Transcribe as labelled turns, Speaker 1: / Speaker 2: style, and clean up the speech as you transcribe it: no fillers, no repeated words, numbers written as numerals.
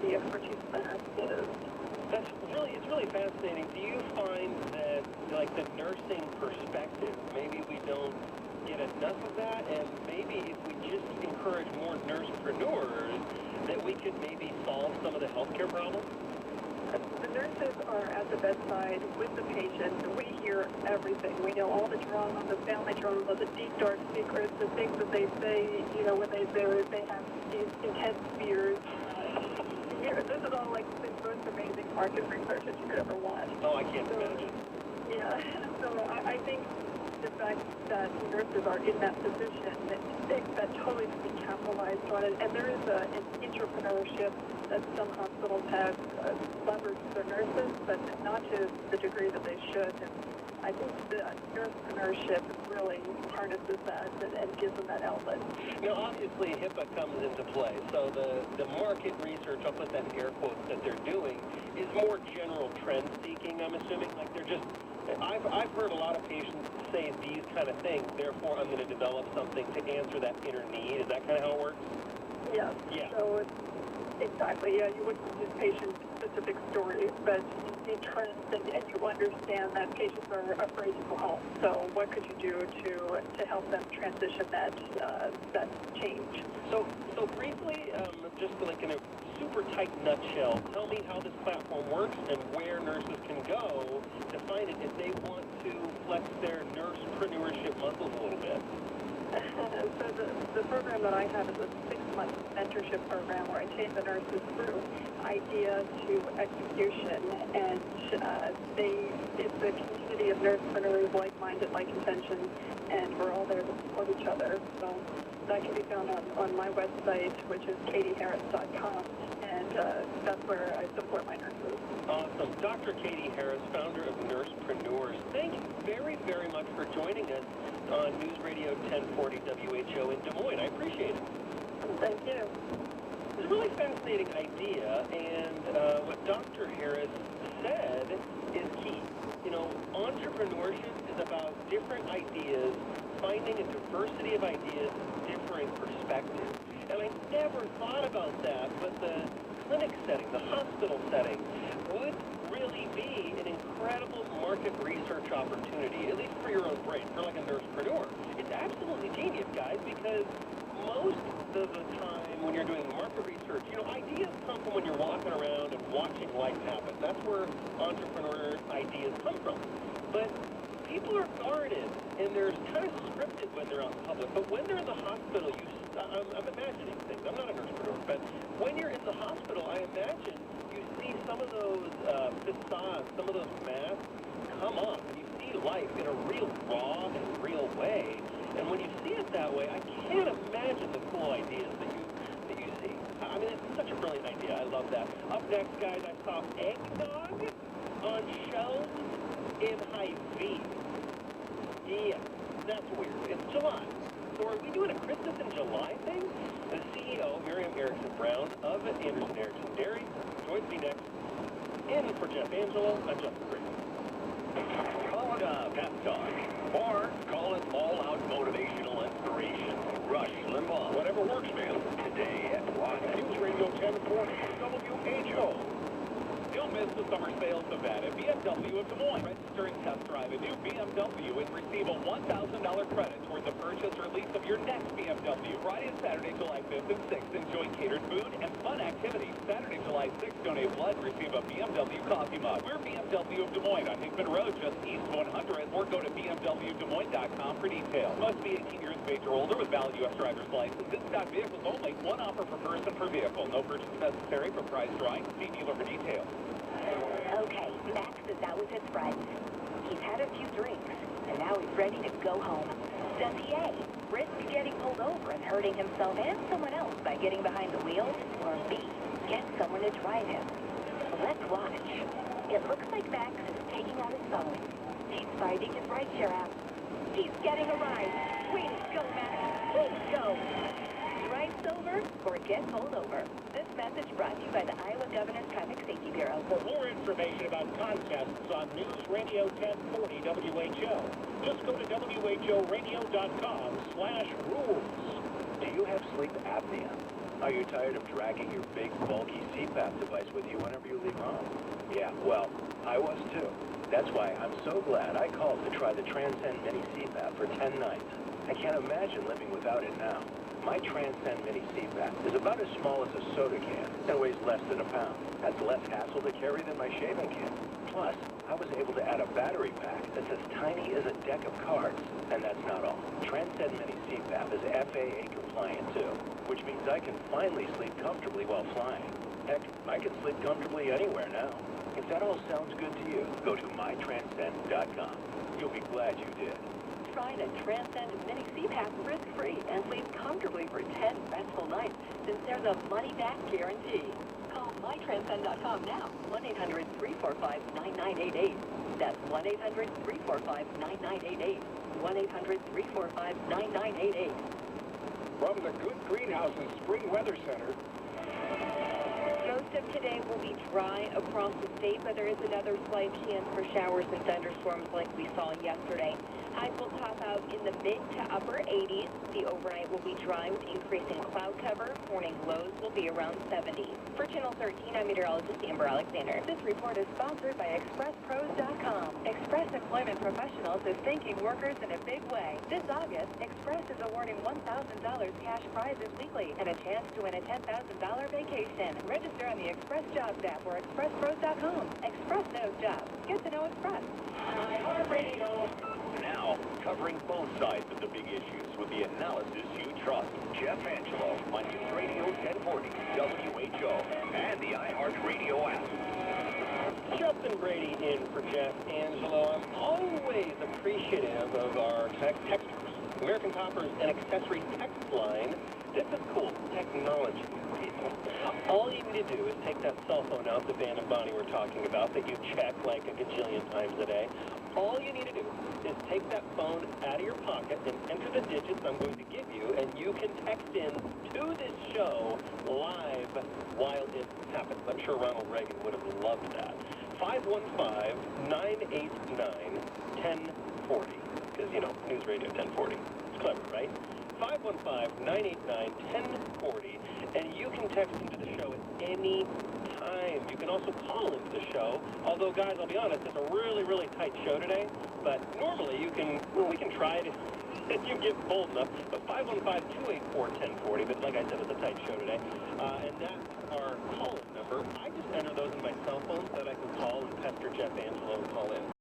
Speaker 1: the expertise that is.
Speaker 2: It's really fascinating. Do you find that, like, the nursing perspective, maybe we don't get enough of that, and maybe if we just encourage more nursepreneurs, that we could maybe solve some of the healthcare problems?
Speaker 1: The nurses are at the bedside with the patient. We hear everything. We know all the drama, the family drama, the deep, dark secrets, the things that they say, when they have these intense fears. This is all like the most amazing market research that you could ever watch.
Speaker 2: Oh, I can't imagine.
Speaker 1: Yeah, so I think the fact that nurses are in that position, that totally can be capitalized on it. And there is an entrepreneurship that some hospitals have leveraged their nurses, but not to the degree that they should. And I think the entrepreneurship really harnesses that and gives them that outlet.
Speaker 2: Now, obviously, HIPAA comes into play, so the market research, I'll put that in air quotes, that they're doing is more general trend seeking, I'm assuming. Like, they're just, I've heard a lot of patients say these kind of things, therefore I'm going to develop something to answer that inner need. Is that kind of how it works?
Speaker 1: Yeah. So exactly, yeah, you wouldn't use patient-specific stories, but you see trends and you understand that patients are afraid to go home. So what could you do to help them transition that change?
Speaker 2: So briefly, just like in a super tight nutshell, tell me how this platform works and where nurses can go to find it if they want to flex their nursepreneurship muscles a little bit.
Speaker 1: So the program that I have is a 6-month mentorship program where I take the nurses through idea to execution, and it's a community of nursepreneurs, like-minded, like-intentions, and we're all there to support each other. So that can be found on my website, which is katieharris.com, and that's where I support my nurses.
Speaker 2: Awesome. Dr. Katie Harris, founder of Nursepreneurs, thank you very, very much for joining us on News Radio 1040 WHO in Des Moines. I appreciate it.
Speaker 1: Thank you.
Speaker 2: It's a really fascinating idea, and what Dr. Harris said is key. Entrepreneurship is about different ideas, finding a diversity of ideas, differing perspectives. And I never thought about that, but the clinic setting, the hospital setting, would really be an incredible market research opportunity, at least for your own brain, for like a nursepreneur. It's absolutely genius, guys, because most of the time when you're doing market research, ideas come from when you're walking around and watching life happen. That's where entrepreneur ideas come from. But people are guarded, and they're kind of scripted when they're out in public. But when they're in the hospital, I'm imagining things. I'm not a nursepreneur, but when you're in the hospital, I imagine you see some of those facades, some of those masks come off, and you see life in a real raw and real way. And when you see it that way, I can't imagine the cool ideas that you see. I mean, it's such a brilliant idea. I love that. Up next, guys, I saw eggnog on shelves in Hy-Vee. Yeah, that's weird. It's July. So are we doing a Christmas in July thing? The CEO, Miriam Erickson-Brown of Anderson Erickson Dairy, joins me next. In for Jeff Angelo, I'm Justin Green.
Speaker 3: Call it a pep talk, or call it all-out motivational inspiration. Rush Limbaugh. Whatever works, man. Today at News Radio 1040 WHO. Don't miss the summer sales event at BMW of Des Moines. Register and test drive a new BMW and receive a $1,000 credit toward the purchase or lease of your next BMW. Friday and Saturday, July 5th and 6th, enjoy catered food and fun activities. Saturday, July 6th, donate blood and receive a BMW coffee mug. We're BMW of Des Moines on Hickman Road, just east 100, or go to bmwdesmoines.com for details. Must be 18 years of age or older with valid U.S. driver's license. In stock vehicles only. One offer per person per vehicle. No purchase necessary for price drawing. See dealer for details.
Speaker 4: Okay, Max is out with his friends. He's had a few drinks, and now he's ready to go home. Does he A, risk getting pulled over and hurting himself and someone else by getting behind the wheel? Or B, get someone to drive him? Let's watch. It looks like Max is taking out his phone. He's finding his rideshare app. He's getting a ride. Way to go, Max. Way to go. Drive sober or get pulled over. This message brought to you by the Iowa Governor's Traffic Safety Bureau.
Speaker 3: For more information about contests on News Radio 1040 WHO, just go to whoradio.com/rules. Do you have sleep apnea? Are you tired of dragging your big, bulky CPAP device with you whenever you leave home? Yeah, well, I was too. That's why I'm so glad I called to try the Transcend Mini CPAP for 10 nights. I can't imagine living without it now. My Transcend Mini CPAP is about as small as a soda can and weighs less than a pound. That's less hassle to carry than my shaving kit. Plus, I was able to add a battery pack that's as tiny as a deck of cards. And that's not all. Transcend Mini CPAP is FAA compliant too, which means I can finally sleep comfortably while flying. Heck, I can sleep comfortably anywhere now. If that all sounds good to you, go to mytranscend.com. You'll be glad you did.
Speaker 4: Try the Transcend Mini CPAP risk-free and sleep comfortably for 10 restful nights, since there's a money-back guarantee. Call mytranscend.com now. 1-800-345-9988. That's 1-800-345-9988. 1-800-345-9988.
Speaker 5: From the Good Greenhouse and Spring Weather Center.
Speaker 6: Most of today will be dry across the state, but there is another slight chance for showers and thunderstorms like we saw yesterday. Highs will top out in the mid to upper 80s. The overnight will be dry with increasing cloud cover. Morning lows will be around 70. For Channel 13, I'm meteorologist Amber Alexander.
Speaker 4: This report is sponsored by ExpressPros.com. Express Employment Professionals is thanking workers in a big way. This August, Express is awarding $1,000 cash prizes weekly and a chance to win a $10,000 vacation. Register on the Express Jobs app or ExpressPros.com. Express knows jobs. Get to know Express.
Speaker 3: Now, covering both sides of the big issues with the analysis you trust. Jeff Angelo on News Radio 1040, WHO, and the iHeartRadio app.
Speaker 2: Justin Brady in for Jeff Angelo. I'm always appreciative of our texters. American Topper's an accessory text line. This is cool technology, people. All you need to do is take that cell phone out that Van and Bonnie were talking about that you check like a gajillion times a day. All you need to do is take that phone out of your pocket and enter the digits I'm going to give you, and you can text in to this show live while it happens. I'm sure Ronald Reagan would have loved that. 515-989-1040. Because, you know, News Radio 1040. It's clever, right? 515-989-1040. And you can text into the show at any time. You can also call into the show. Although, guys, I'll be honest, it's a really, really tight show today. But normally you can, well, we can try it if you get bold enough. But 515-284-1040. But like I said, it's a tight show today. And that's our call-in number. I just enter those in my cell phone so that I can call and pester Jeff Angelo and call in.